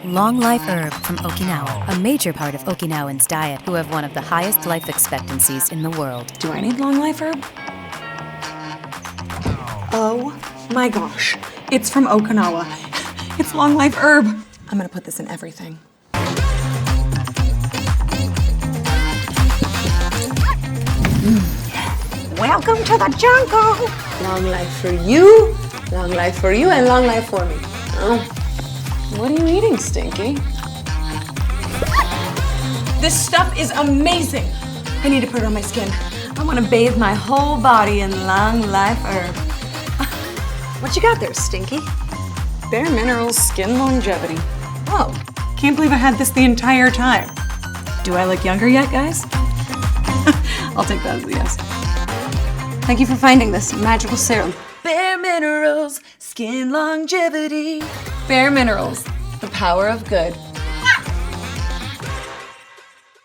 Long Life Herb from Okinawa, a major part of Okinawans' diet, who have one of the highest life expectancies in the world. Do I need Long Life Herb? Oh my gosh, it's from Okinawa. It's Long Life Herb. I'm gonna put this in everything. Welcome to the jungle. Long life for you, long life for you, and long life for me. Oh. What are you eating, Stinky? This stuff is amazing. I need to put it on my skin. I want to bathe my whole body in Long Life Herb. What you got there, Stinky? bareMinerals Skin Longevity. Oh, can't believe I had this the entire time. Do I look younger yet, guys? I'll take that as a yes. Thank you for finding this magical serum. bareMinerals Skin Longevity. bareMinerals, the power of good.